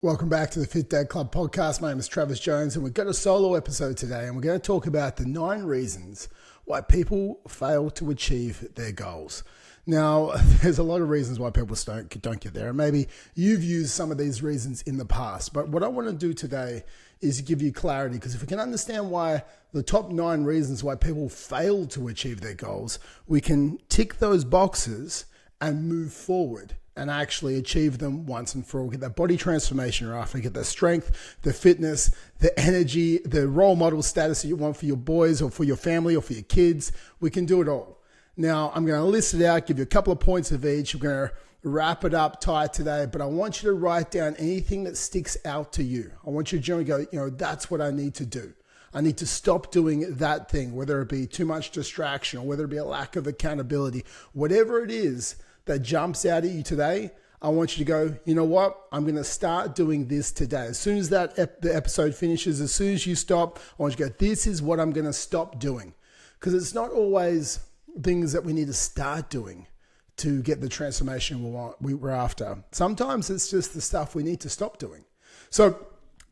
Welcome back to the Fit Dad Club podcast. My name is Travis Jones, and we've got a solo episode today, and we're going to talk about the 9 reasons why people fail to achieve their goals. Now, there's a lot of reasons why people don't get there, and maybe you've used some of these reasons in the past. But what I want to do today is give you clarity, because if we can understand why the top 9 reasons why people fail to achieve their goals, we can tick those boxes and move forward and actually achieve them once and for all. Get that body transformation right, get the strength, the fitness, the energy, the role model status that you want for your boys or for your family or for your kids. We can do it all. Now, I'm going to list it out, give you a couple of points of each. We're going to wrap it up tight today, but I want you to write down anything that sticks out to you. I want you to generally go, that's what I need to do. I need to stop doing that thing, whether it be too much distraction or whether it be a lack of accountability, whatever it is that jumps out at you today. I want you to go, you know what? I'm going to start doing this today. As soon as the episode finishes, as soon as you stop, I want you to go, this is what I'm going to stop doing. Because it's not always things that we need to start doing to get the transformation we're after. Sometimes it's just the stuff we need to stop doing. So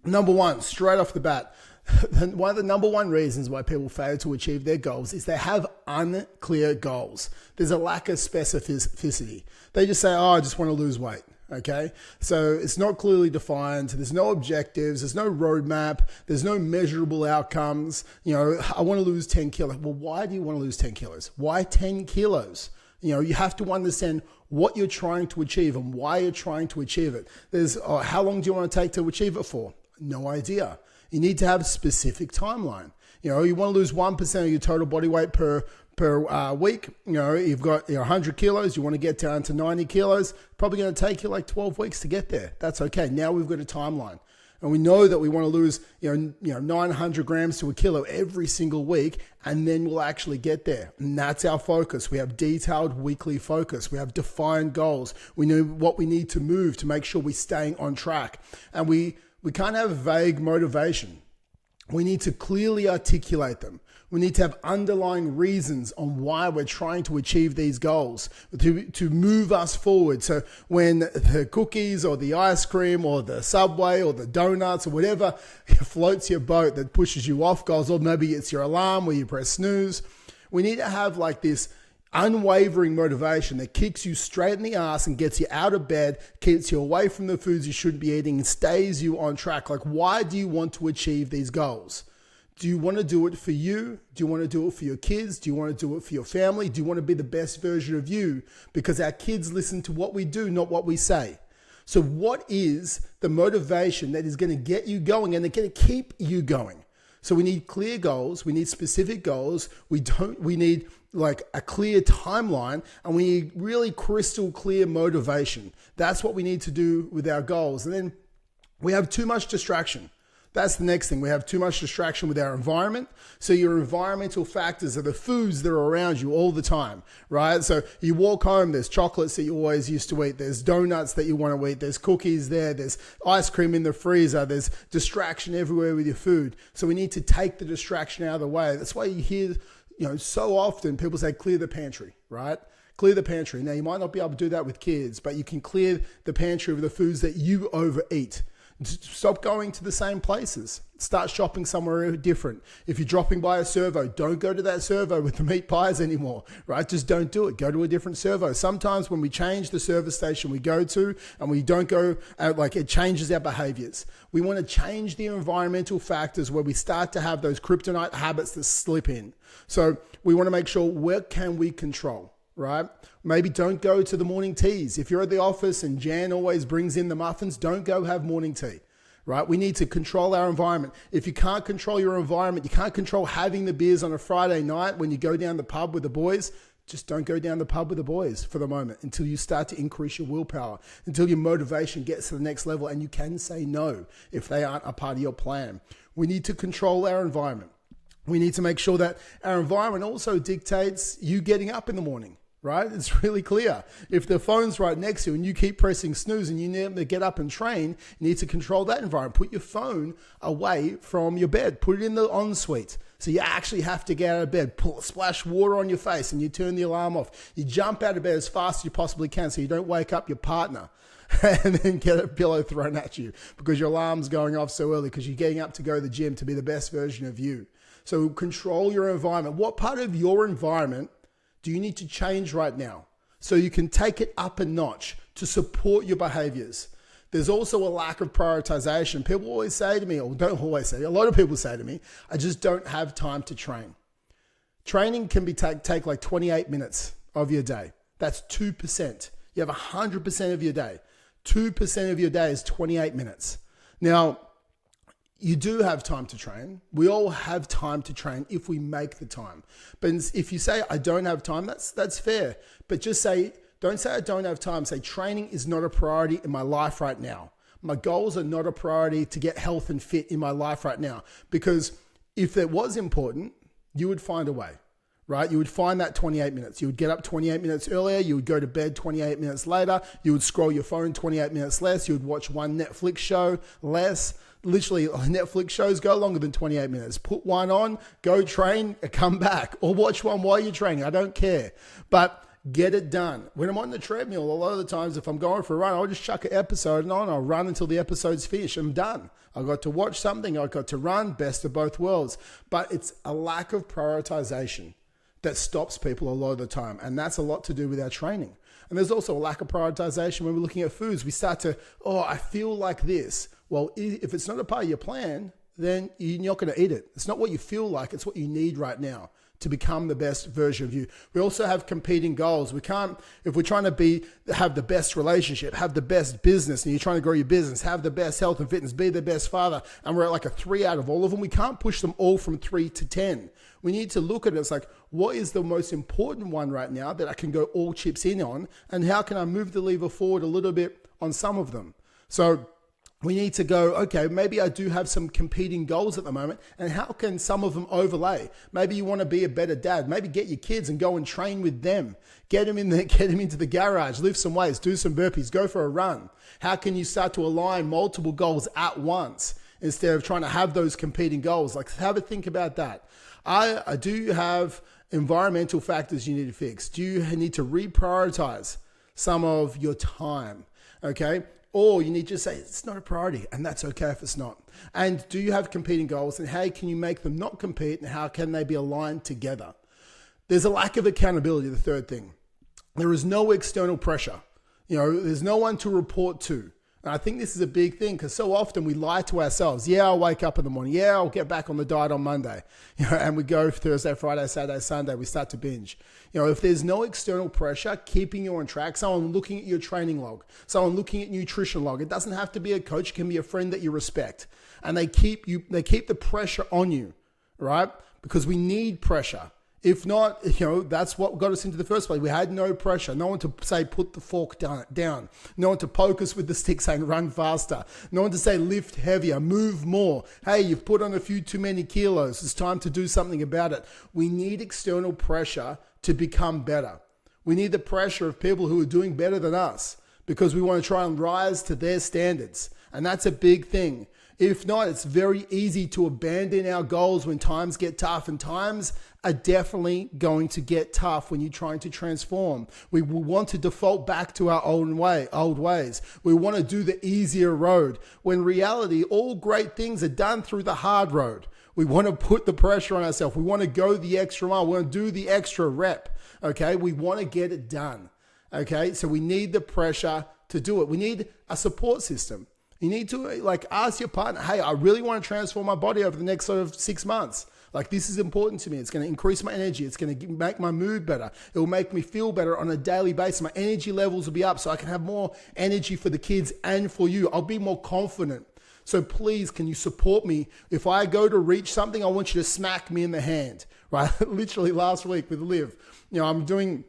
number one, straight off the bat, one of the number one reasons why people fail to achieve their goals is they have unclear goals. There's a lack of specificity. They just say, I just want to lose weight. Okay. So it's not clearly defined. There's no objectives. There's no roadmap. There's no measurable outcomes. I want to lose 10 kilos. Well, why do you want to lose 10 kilos? Why 10 kilos? You have to understand what you're trying to achieve and why you're trying to achieve it. There's, how long do you want to take to achieve it for? No idea. You need to have a specific timeline. You want to lose 1% of your total body weight per week. You've got 100 kilos. You want to get down to 90 kilos. Probably going to take you like 12 weeks to get there. That's okay. Now we've got a timeline. And we know that we want to lose 900 grams to a kilo every single week, and then we'll actually get there. And that's our focus. We have detailed weekly focus. We have defined goals. We know what we need to move to make sure we're staying on track. And we can't have vague motivation. We need to clearly articulate them. We need to have underlying reasons on why we're trying to achieve these goals to move us forward. So when the cookies or the ice cream or the Subway or the donuts or whatever floats your boat that pushes you off goals, or maybe it's your alarm where you press snooze, we need to have like this unwavering motivation that kicks you straight in the ass and gets you out of bed, keeps you away from the foods you shouldn't be eating, and stays you on track. Like, why do you want to achieve these goals? Do you want to do it for you? Do you want to do it for your kids? Do you want to do it for your family? Do you want to be the best version of you? Because our kids listen to what we do, not what we say. So what is the motivation that is going to get you going and going to keep you going? So we need clear goals. We need specific goals. We need like a clear timeline, and we need really crystal clear motivation. That's what we need to do with our goals. And then we have too much distraction. That's the next thing. We have too much distraction with our environment. So your environmental factors are the foods that are around you all the time, right? So you walk home, there's chocolates that you always used to eat. There's donuts that you want to eat. There's cookies there. There's ice cream in the freezer. There's distraction everywhere with your food. So we need to take the distraction out of the way. That's why you hear, so often people say, clear the pantry, right? Clear the pantry. Now, you might not be able to do that with kids, but you can clear the pantry of the foods that you overeat. Stop going to the same places. Start shopping somewhere different. If you're dropping by a servo, don't go to that servo with the meat pies anymore, right? Just don't do it. Go to a different servo. Sometimes when we change the service station we go to and we don't go, it changes our behaviors. We want to change the environmental factors where we start to have those kryptonite habits that slip in. So we want to make sure, what can we control? Right? Maybe don't go to the morning teas. If you're at the office and Jan always brings in the muffins, don't go have morning tea, right? We need to control our environment. If you can't control your environment, you can't control having the beers on a Friday night when you go down the pub with the boys, just don't go down the pub with the boys for the moment until you start to increase your willpower, until your motivation gets to the next level and you can say no if they aren't a part of your plan. We need to control our environment. We need to make sure that our environment also dictates you getting up in the morning. Right? It's really clear. If the phone's right next to you and you keep pressing snooze and you need to get up and train, you need to control that environment. Put your phone away from your bed. Put it in the ensuite. So you actually have to get out of bed, splash water on your face, and you turn the alarm off. You jump out of bed as fast as you possibly can so you don't wake up your partner. and then get a pillow thrown at you because your alarm's going off so early because you're getting up to go to the gym to be the best version of you. So control your environment. What part of your environment do you need to change right now so you can take it up a notch to support your behaviors? There's also a lack of prioritization. People always say to me, or don't always say, a lot of people say to me, I just don't have time to train. Training can be take like 28 minutes of your day. That's 2%. You have 100% of your day. 2% of your day is 28 minutes. Now, you do have time to train. We all have time to train if we make the time. But if you say, I don't have time, that's fair. But just say, don't say I don't have time. Say training is not a priority in my life right now. My goals are not a priority to get health and fit in my life right now. Because if it was important, you would find a way, right? You would find that 28 minutes. You would get up 28 minutes earlier. You would go to bed 28 minutes later. You would scroll your phone 28 minutes less. You would watch one Netflix show less. Literally, Netflix shows go longer than 28 minutes. Put one on, go train, come back, or watch one while you're training. I don't care. But get it done. When I'm on the treadmill, a lot of the times, if I'm going for a run, I'll just chuck an episode on. I'll run until the episode's finished. I'm done. I got to watch something. I got to run. Best of both worlds. But it's a lack of prioritization that stops people a lot of the time. And that's a lot to do with our training. And there's also a lack of prioritization when we're looking at foods. We start to, I feel like this. Well, if it's not a part of your plan, then you're not going to eat it. It's not what you feel like. It's what you need right now to become the best version of you. We also have competing goals. We can't, if we're trying to have the best relationship, have the best business, and you're trying to grow your business, have the best health and fitness, be the best father, and we're at like a 3 out of all of them, we can't push them all from 3 to 10. We need to look at it. It's like, what is the most important one right now that I can go all chips in on? And how can I move the lever forward a little bit on some of them? So we need to go, okay, maybe I do have some competing goals at the moment, and how can some of them overlay? Maybe you want to be a better dad. Maybe get your kids and go and train with them. Get them into the garage, lift some weights, do some burpees, go for a run. How can you start to align multiple goals at once instead of trying to have those competing goals? Like, have a think about that. I do have environmental factors you need to fix. Do you need to reprioritize some of your time? Okay. Or you need to say, it's not a priority, and that's okay if it's not. And do you have competing goals, and how can you make them not compete, and how can they be aligned together? There's a lack of accountability, the third thing. There is no external pressure. There's no one to report to. And I think this is a big thing because so often we lie to ourselves. Yeah, I'll wake up in the morning. Yeah, I'll get back on the diet on Monday. And we go Thursday, Friday, Saturday, Sunday, we start to binge. If there's no external pressure keeping you on track, someone looking at your training log, someone looking at nutrition log, it doesn't have to be a coach, it can be a friend that you respect. And they keep the pressure on you, right? Because we need pressure. If not, that's what got us into the first place. We had no pressure. No one to say, put the fork down. No one to poke us with the stick saying, run faster. No one to say, lift heavier, move more. Hey, you've put on a few too many kilos. It's time to do something about it. We need external pressure to become better. We need the pressure of people who are doing better than us because we want to try and rise to their standards. And that's a big thing. If not, it's very easy to abandon our goals when times get tough, and times are definitely going to get tough when you're trying to transform. We will want to default back to our old ways. We want to do the easier road, when in reality, all great things are done through the hard road. We want to put the pressure on ourselves. We want to go the extra mile. We want to do the extra rep. Okay. We want to get it done. Okay. So we need the pressure to do it. We need a support system. You need to ask your partner, hey, I really want to transform my body over the next sort of 6 months. This is important to me. It's going to increase my energy. It's going to make my mood better. It will make me feel better on a daily basis. My energy levels will be up so I can have more energy for the kids and for you. I'll be more confident. So please, can you support me? If I go to reach something, I want you to smack me in the hand, right? Literally last week with Liv, I'm doing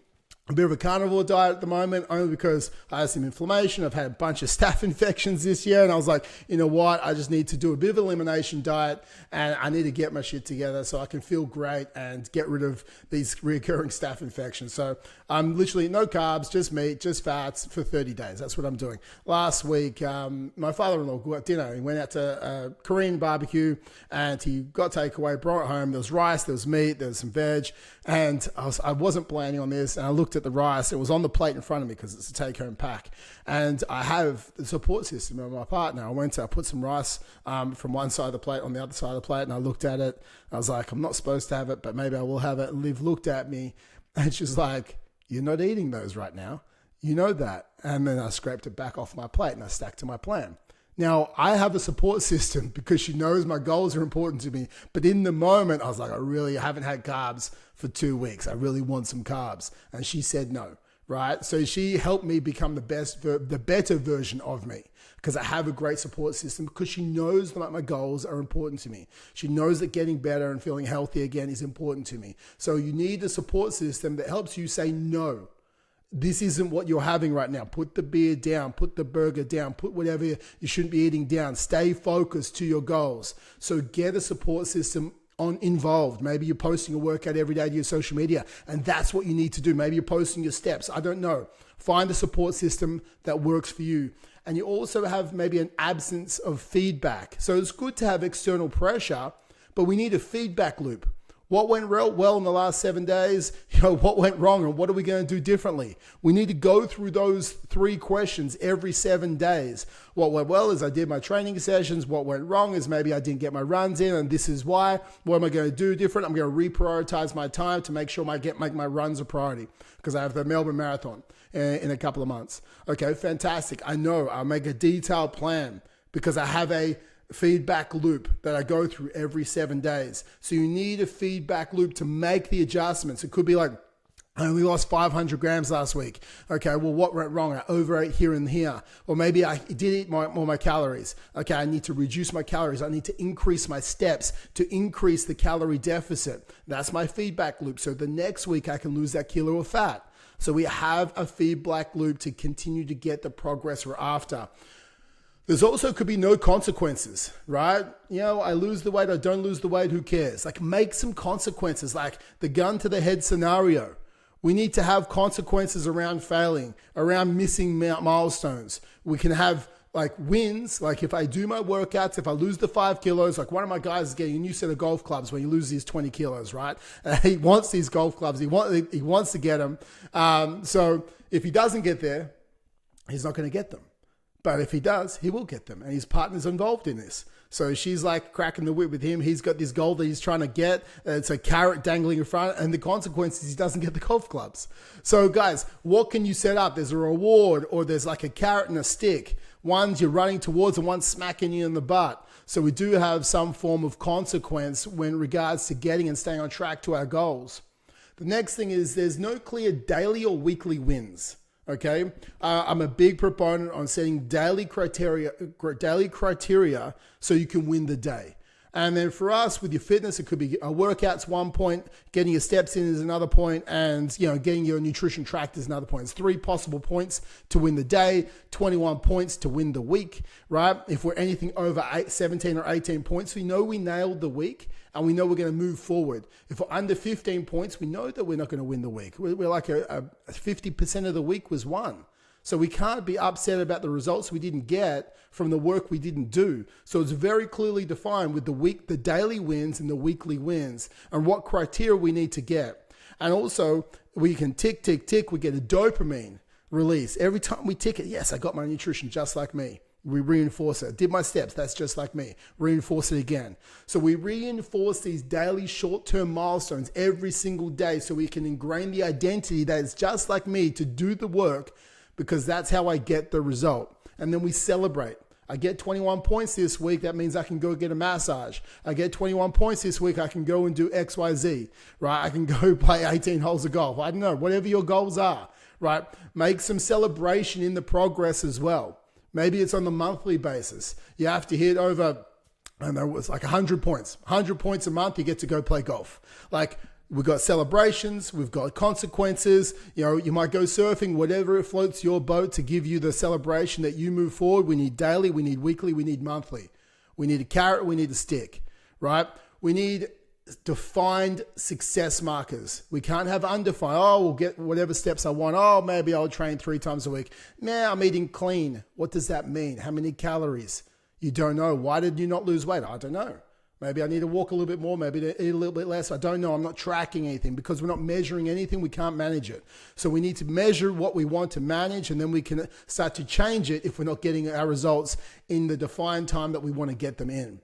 a bit of a carnivore diet at the moment, only because I have some inflammation. I've had a bunch of staph infections this year, and I was like, you know what? I just need to do a bit of an elimination diet, and I need to get my shit together so I can feel great and get rid of these recurring staph infections. So I'm literally no carbs, just meat, just fats for 30 days. That's what I'm doing. Last week, my father-in-law got dinner. He went out to a Korean barbecue, and he got takeaway, brought it home. There was rice, there was meat, there was some veg, and I wasn't planning on this, and I looked at at the rice. It was on the plate in front of me because it's a take-home pack. And I have the support system of my partner. I put some rice from one side of the plate on the other side of the plate, and I looked at it. I was like, I'm not supposed to have it, but maybe I will have it. And Liv looked at me, and she's like, you're not eating those right now. You know that. And then I scraped it back off my plate, and I stuck to my plan. Now, I have a support system because she knows my goals are important to me. But in the moment, I was like, I haven't had carbs for 2 weeks. I really want some carbs. And she said no, right? So she helped me become the better version of me because I have a great support system because she knows that my goals are important to me. She knows that getting better and feeling healthy again is important to me. So you need a support system that helps you say no. This isn't what you're having right now. Put the beer down, put the burger down, put whatever you shouldn't be eating down. Stay focused to your goals. So get a support system involved. Maybe you're posting a workout every day to your social media, and that's what you need to do. Maybe you're posting your steps. I don't know. Find a support system that works for you. And you also have maybe an absence of feedback. So it's good to have external pressure, but we need a feedback loop. What went well in the last 7 days? What went wrong, and what are we going to do differently? We need to go through those 3 questions every 7 days. What went well is I did my training sessions. What went wrong is maybe I didn't get my runs in, and this is why. What am I going to do different? I'm going to reprioritize my time to make sure I make my runs a priority because I have the Melbourne Marathon in a couple of months. Okay, fantastic. I know I'll make a detailed plan because I have a feedback loop that I go through every 7 days. So you need a feedback loop to make the adjustments. It could be like, I only lost 500 grams last week. Okay, well, what went wrong? I overate here and here. Or maybe I did eat more my calories. Okay, I need to reduce my calories. I need to increase my steps to increase the calorie deficit. That's my feedback loop. So the next week I can lose that kilo of fat. So we have a feedback loop to continue to get the progress we're after. There's also could be no consequences, right? I lose the weight, I don't lose the weight, who cares? Like make some consequences, like the gun to the head scenario. We need to have consequences around failing, around missing milestones. We can have like wins, like if I do my workouts, if I lose the 5 kilos, like one of my guys is getting a new set of golf clubs when he loses these 20 kilos, right? He wants these golf clubs, he wants to get them. So if he doesn't get there, he's not going to get them. But if he does, he will get them. And his partner's involved in this. So she's like cracking the whip with him. He's got this goal that he's trying to get. It's a carrot dangling in front. And the consequence is he doesn't get the golf clubs. So guys, what can you set up? There's a reward or there's like a carrot and a stick. One's you're running towards and one's smacking you in the butt. So we do have some form of consequence when regards to getting and staying on track to our goals. The next thing is there's no clear daily or weekly wins. Okay, I'm a big proponent on setting daily criteria so you can win the day. And then for us with your fitness, it could be a workout's one point, getting your steps in is another point, and getting your nutrition tracked is another point. It's 3 possible points to win the day, 21 points to win the week, right? If we're anything over 17 or 18 points, we know we nailed the week and we know we're going to move forward. If we're under 15 points, we know that we're not going to win the week. We're like 50% of the week was won. So we can't be upset about the results we didn't get from the work we didn't do. So it's very clearly defined with the daily wins and the weekly wins and what criteria we need to get. And also we can tick, tick, tick. We get a dopamine release. Every time we tick it, yes, I got my nutrition just like me. We reinforce it. Did my steps, that's just like me. Reinforce it again. So we reinforce these daily short-term milestones every single day so we can ingrain the identity that is just like me to do the work because that's how I get the result. And then we celebrate. I get 21 points this week. That means I can go get a massage. I get 21 points this week. I can go and do X, Y, Z, right? I can go play 18 holes of golf. I don't know, whatever your goals are, right? Make some celebration in the progress as well. Maybe it's on the monthly basis. You have to hit over, I don't know, it's like 100 points. 100 points a month, you get to go play golf. Like, we've got celebrations, we've got consequences. You might go surfing, whatever it floats your boat to give you the celebration that you move forward. We need daily, we need weekly, we need monthly. We need a carrot, we need a stick, right? We need defined success markers. We can't have undefined. Oh, we'll get whatever steps I want. Oh, maybe I'll train 3 times a week. Nah, I'm eating clean. What does that mean? How many calories? You don't know. Why did you not lose weight? I don't know. Maybe I need to walk a little bit more, maybe to eat a little bit less. I don't know. I'm not tracking anything because we're not measuring anything. We can't manage it. So we need to measure what we want to manage, and then we can start to change it if we're not getting our results in the defined time that we want to get them in.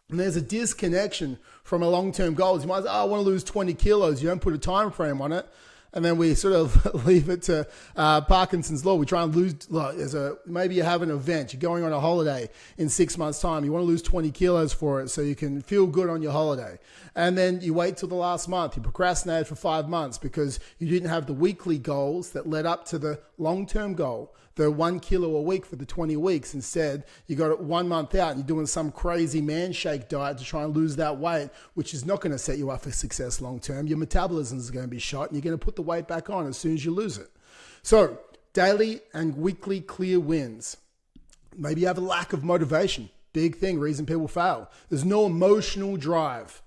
And there's a disconnection from our long-term goals. You might say, I want to lose 20 kilos. You don't put a time frame on it. And then we sort of leave it to Parkinson's law. We try and lose, maybe you have an event, you're going on a holiday in 6 months' time. You want to lose 20 kilos for it so you can feel good on your holiday. And then you wait till the last month. You procrastinated for 5 months because you didn't have the weekly goals that led up to the long-term goal, the 1 kilo a week for the 20 weeks. Instead, you got it 1 month out and you're doing some crazy man shake diet to try and lose that weight, which is not going to set you up for success long-term. Your metabolism is going to be shot and you're going to put the weight back on as soon as you lose it. So daily and weekly clear wins. Maybe you have a lack of motivation. Big thing, reason people fail. There's no emotional drive.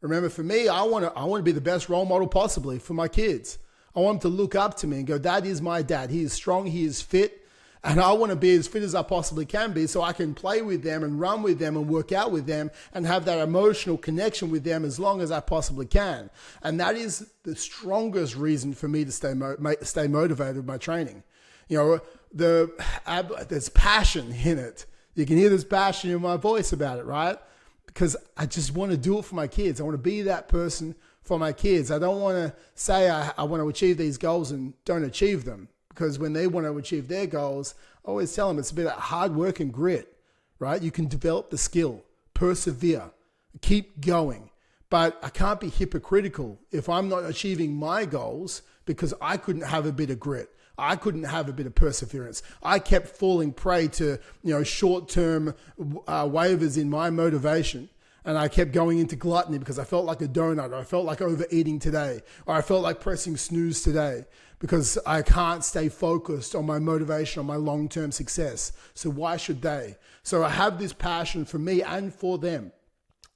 Remember, for me, I want to be the best role model possibly for my kids. I want them to look up to me and go, Dad is my dad. He is strong, he is fit, and I want to be as fit as I possibly can be so I can play with them and run with them and work out with them and have that emotional connection with them as long as I possibly can. And that is the strongest reason for me to stay motivated with my training. You know, there's passion in it. You can hear this passion in my voice about it, right? Because I just want to do it for my kids. I want to be that person for my kids. I don't want to say I want to achieve these goals and don't achieve them. Because when they want to achieve their goals, I always tell them it's a bit of hard work and grit, right? You can develop the skill, persevere, keep going. But I can't be hypocritical if I'm not achieving my goals because I couldn't have a bit of grit. I couldn't have a bit of perseverance. I kept falling prey to, short-term waivers in my motivation. And I kept going into gluttony because I felt like a donut, or I felt like overeating today, or I felt like pressing snooze today because I can't stay focused on my motivation, on my long-term success. So why should they? So I have this passion for me and for them.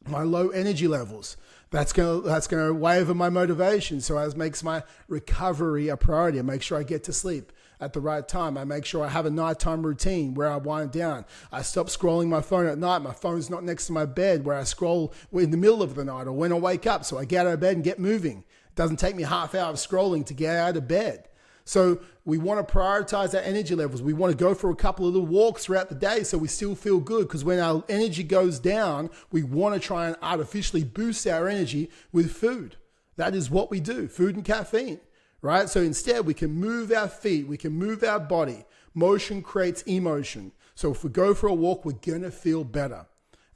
My low energy levels, that's gonna waver my motivation. So it makes my recovery a priority. I make sure I get to sleep at the right time. I make sure I have a nighttime routine where I wind down. I stop scrolling my phone at night. My phone's not next to my bed where I scroll in the middle of the night or when I wake up. So I get out of bed and get moving. It doesn't take me half hour of scrolling to get out of bed. So we want to prioritize our energy levels. We want to go for a couple of little walks throughout the day so we still feel good, because when our energy goes down, we want to try and artificially boost our energy with food. That is what we do, food and caffeine, right? So instead, we can move our feet, we can move our body. Motion creates emotion. So if we go for a walk, we're going to feel better.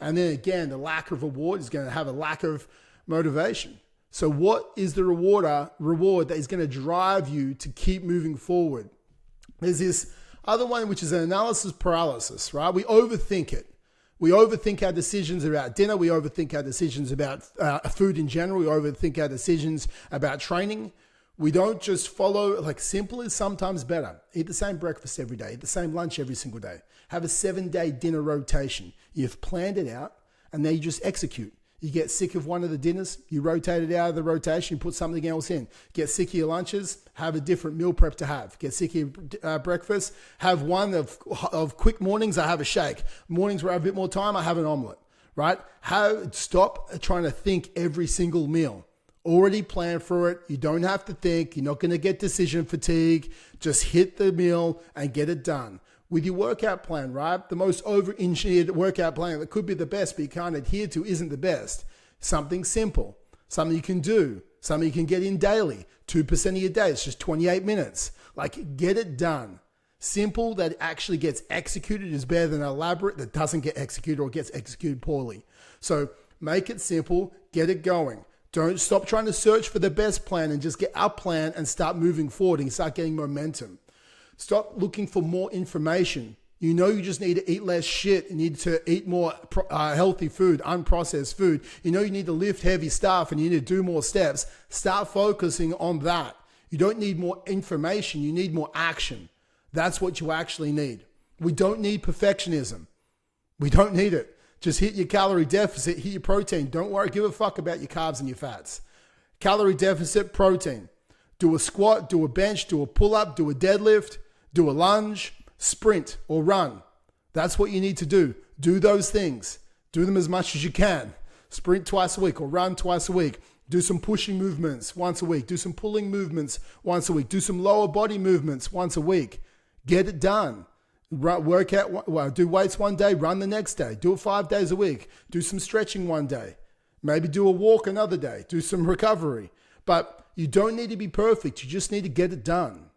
And then again, the lack of reward is going to have a lack of motivation. So what is the reward that is going to drive you to keep moving forward? There's this other one, which is an analysis paralysis, right? We overthink it. We overthink our decisions about dinner. We overthink our decisions about food in general. We overthink our decisions about training. We don't just follow, simple is sometimes better. Eat the same breakfast every day. Eat the same lunch every single day. Have a 7-day dinner rotation. You've planned it out and then you just execute. You get sick of one of the dinners, you rotate it out of the rotation, you put something else in. Get sick of your lunches, have a different meal prep to have. Get sick of your breakfast, have one of quick mornings, I have a shake. Mornings where I have a bit more time, I have an omelet, right? Stop trying to think every single meal. Already plan for it. You don't have to think. You're not going to get decision fatigue. Just hit the meal and get it done. With your workout plan, right? The most over-engineered workout plan that could be the best but you can't adhere to isn't the best. Something simple, something you can do, something you can get in daily. 2% of your day, it's just 28 minutes. Get it done. Simple that actually gets executed is better than elaborate that doesn't get executed or gets executed poorly. So make it simple, get it going. Don't stop trying to search for the best plan and just get our plan and start moving forward and start getting momentum. Stop looking for more information. You just need to eat less shit. You need to eat more healthy food, unprocessed food. You need to lift heavy stuff and you need to do more steps. Start focusing on that. You don't need more information. You need more action. That's what you actually need. We don't need perfectionism. We don't need it. Just hit your calorie deficit, hit your protein. Don't worry, give a fuck about your carbs and your fats. Calorie deficit, protein. Do a squat, do a bench, do a pull-up, do a deadlift. Do a lunge, sprint, or run. That's what you need to do. Do those things. Do them as much as you can. Sprint twice a week or run twice a week. Do some pushing movements once a week. Do some pulling movements once a week. Do some lower body movements once a week. Get it done. Work out, do weights one day, run the next day. Do it 5 days a week. Do some stretching one day. Maybe do a walk another day. Do some recovery. But you don't need to be perfect. You just need to get it done.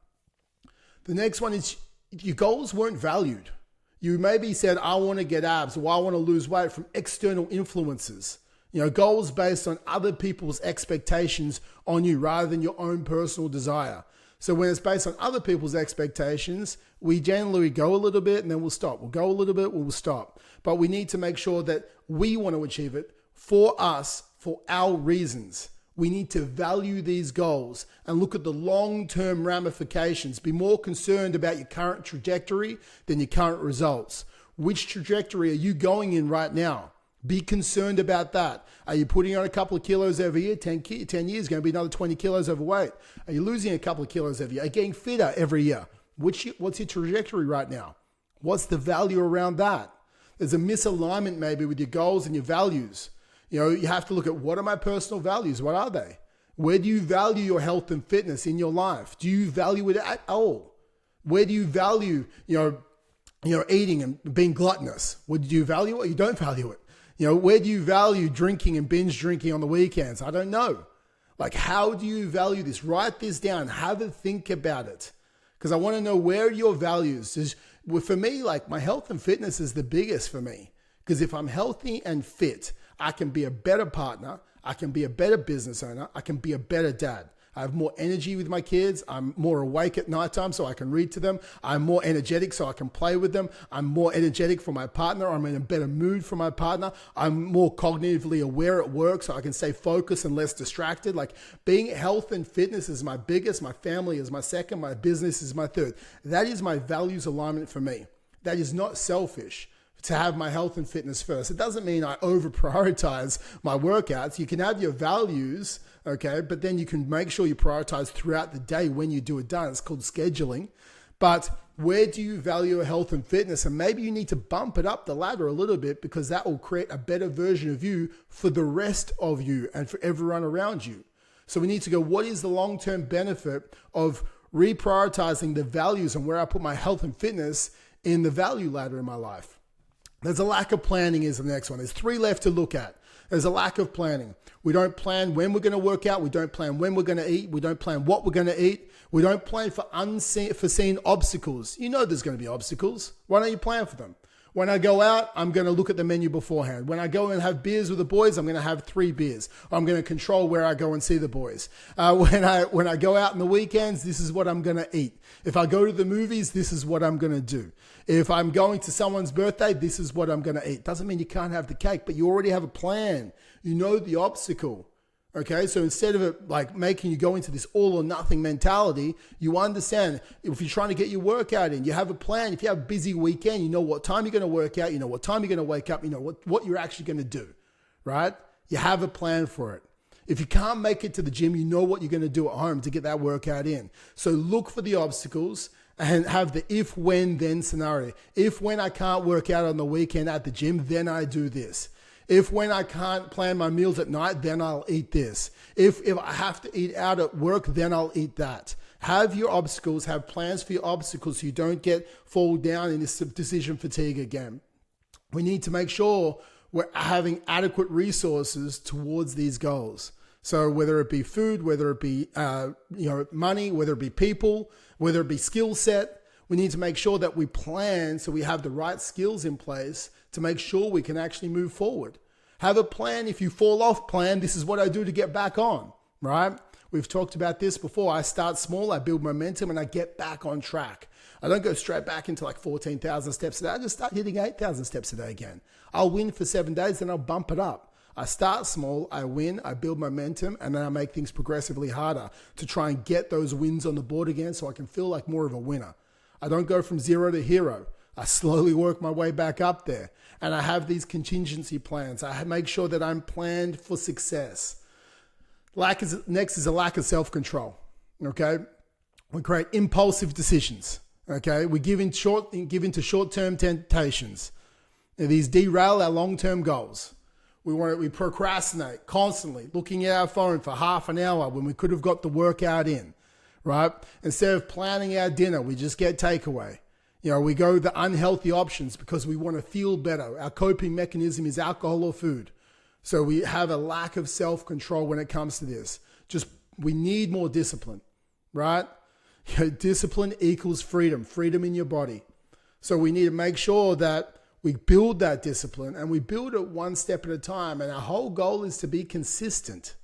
The next one is your goals weren't valued. You maybe said, I want to get abs or I want to lose weight from external influences. Goals based on other people's expectations on you rather than your own personal desire. So when it's based on other people's expectations, we generally go a little bit and then we'll stop. We'll go a little bit, we'll stop. But we need to make sure that we want to achieve it for us, for our reasons. We need to value these goals and look at the long-term ramifications. Be more concerned about your current trajectory than your current results. Which trajectory are you going in right now? Be concerned about that. Are you putting on a couple of kilos every year? 10 years, going to be another 20 kilos overweight. Are you losing a couple of kilos every year? Are you getting fitter every year? What's your trajectory right now? What's the value around that? There's a misalignment maybe with your goals and your values. You have to look at, what are my personal values? What are they? Where do you value your health and fitness in your life? Do you value it at all? Where do you value, eating and being gluttonous? Would you value it or you don't value it? Where do you value drinking and binge drinking on the weekends? I don't know. How do you value this? Write this down. Have a think about it. Because I want to know where are your values. For me, my health and fitness is the biggest for me. Because if I'm healthy and fit, I can be a better partner. I can be a better business owner. I can be a better dad. I have more energy with my kids. I'm more awake at nighttime so I can read to them. I'm more energetic so I can play with them. I'm more energetic for my partner. I'm in a better mood for my partner. I'm more cognitively aware at work so I can stay focused and less distracted. Being health and fitness is my biggest. My family is my second. My business is my third. That is my values alignment for me. That is not selfish to have my health and fitness first. It doesn't mean I over prioritize my workouts. You can have your values, okay, but then you can make sure you prioritize throughout the day when you do it done. It's called scheduling. But where do you value your health and fitness? And maybe you need to bump it up the ladder a little bit because that will create a better version of you for the rest of you and for everyone around you. So we need to go, what is the long-term benefit of reprioritizing the values and where I put my health and fitness in the value ladder in my life? There's a lack of planning is the next one. There's 3 left to look at. There's a lack of planning. We don't plan when we're going to work out. We don't plan when we're going to eat. We don't plan what we're going to eat. We don't plan for unforeseen obstacles. There's going to be obstacles. Why don't you plan for them? When I go out, I'm going to look at the menu beforehand. When I go and have beers with the boys, I'm going to have 3 beers. I'm going to control where I go and see the boys. When I go out on the weekends, this is what I'm going to eat. If I go to the movies, this is what I'm going to do. If I'm going to someone's birthday, this is what I'm going to eat. Doesn't mean you can't have the cake, but you already have a plan. You know the obstacle. Okay, so instead of it making you go into this all or nothing mentality, you understand if you're trying to get your workout in, you have a plan. If you have a busy weekend, you know what time you're going to work out, you know what time you're going to wake up, you know what you're actually going to do, right? You have a plan for it. If you can't make it to the gym, you know what you're going to do at home to get that workout in. So look for the obstacles and have the if, when, then scenario. If, when I can't work out on the weekend at the gym, then I do this. If when I can't plan my meals at night, then I'll eat this. If I have to eat out at work, then I'll eat that. Have your obstacles, have plans for your obstacles so you don't fall down in this decision fatigue again. We need to make sure we're having adequate resources towards these goals. So whether it be food, whether it be money, whether it be people, whether it be skill set, we need to make sure that we plan so we have the right skills in place to make sure we can actually move forward. Have a plan. If you fall off plan, this is what I do to get back on, right? We've talked about this before. I start small, I build momentum, and I get back on track. I don't go straight back into 14,000 steps a day. I just start hitting 8,000 steps a day again. I'll win for 7 days, then I'll bump it up. I start small, I win, I build momentum, and then I make things progressively harder to try and get those wins on the board again so I can feel like more of a winner. I don't go from 0 to hero. I slowly work my way back up there. And I have these contingency plans. I make sure that I'm planned for success. Next is a lack of self-control. Okay? We create impulsive decisions. Okay? We give into short-term temptations. Now, these derail our long-term goals. We procrastinate constantly, looking at our phone for half an hour when we could have got the workout in, right? Instead of planning our dinner, we just get takeaway. We go the unhealthy options because we want to feel better. Our coping mechanism is alcohol or food. So we have a lack of self-control when it comes to this. We need more discipline, right? Discipline equals freedom in your body. So we need to make sure that we build that discipline, and we build it one step at a time. And our whole goal is to be consistent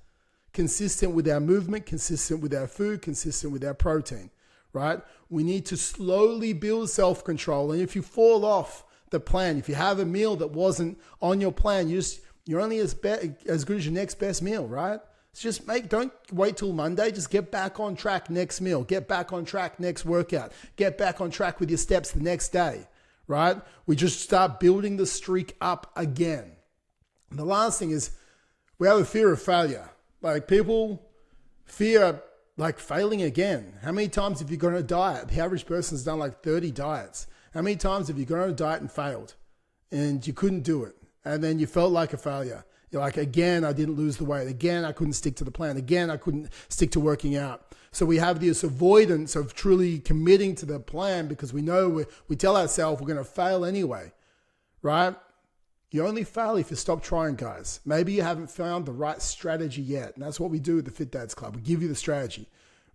with our movement, consistent with our food, consistent with our protein, right? We need to slowly build self-control. And if you fall off the plan, if you have a meal that wasn't on your plan, you're only as good as your next best meal, right? Don't wait till Monday. Just get back on track next meal. Get back on track next workout. Get back on track with your steps the next day, right? We just start building the streak up again. And the last thing is we have a fear of failure. Like, people fear failing again. How many times have you gone on a diet? The average person's done 30 diets. How many times have you gone on a diet and failed and you couldn't do it? And then you felt like a failure. You're like, again, I didn't lose the weight. Again, I couldn't stick to the plan. Again, I couldn't stick to working out. So we have this avoidance of truly committing to the plan because we know we tell ourselves we're going to fail anyway, right? You only fail if you stop trying, guys. Maybe you haven't found the right strategy yet. And that's what we do with the Fit Dads Club. We give you the strategy.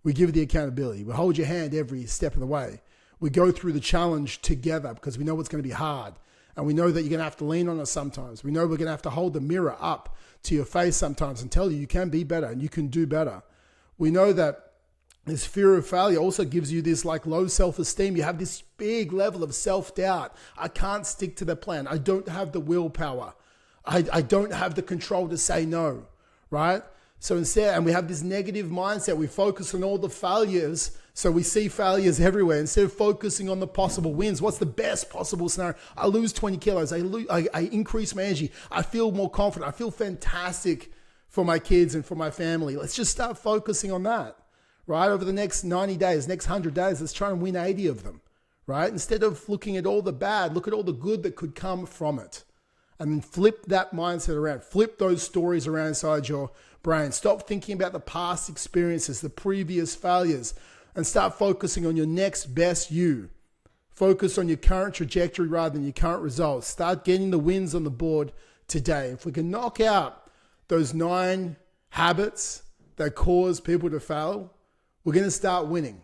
We give you the accountability. We hold your hand every step of the way. We go through the challenge together because we know it's going to be hard. And we know that you're going to have to lean on us sometimes. We know we're going to have to hold the mirror up to your face sometimes and tell you can be better and you can do better. We know that this fear of failure also gives you this low self-esteem. You have this big level of self-doubt. I can't stick to the plan. I don't have the willpower. I don't have the control to say no, right? So instead, and we have this negative mindset. We focus on all the failures. So we see failures everywhere. Instead of focusing on the possible wins, what's the best possible scenario? I lose 20 kilos. I increase my energy. I feel more confident. I feel fantastic for my kids and for my family. Let's just start focusing on that, right? Over the next 90 days, next 100 days, let's try and win 80 of them, right? Instead of looking at all the bad, look at all the good that could come from it. And then flip that mindset around. Flip those stories around inside your brain. Stop thinking about the past experiences, the previous failures, and start focusing on your next best you. Focus on your current trajectory rather than your current results. Start getting the wins on the board today. If we can knock out those 9 habits that cause people to fail, we're going to start winning.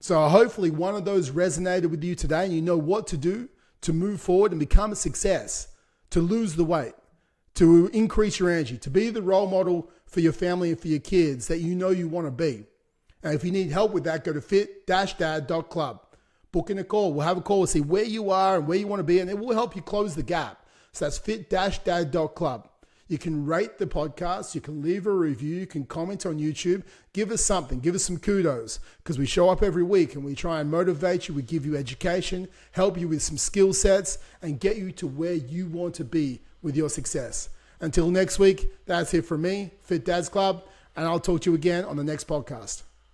So hopefully one of those resonated with you today and you know what to do to move forward and become a success, to lose the weight, to increase your energy, to be the role model for your family and for your kids that you know you want to be. And if you need help with that, go to fit-dad.club. Book in a call. We'll have a call. We'll see where you are and where you want to be, and it will help you close the gap. So that's fit-dad.club. You can rate the podcast. You can leave a review. You can comment on YouTube. Give us something. Give us some kudos because we show up every week and we try and motivate you. We give you education, help you with some skill sets, and get you to where you want to be with your success. Until next week, that's it from me, Fit Dads Club, and I'll talk to you again on the next podcast.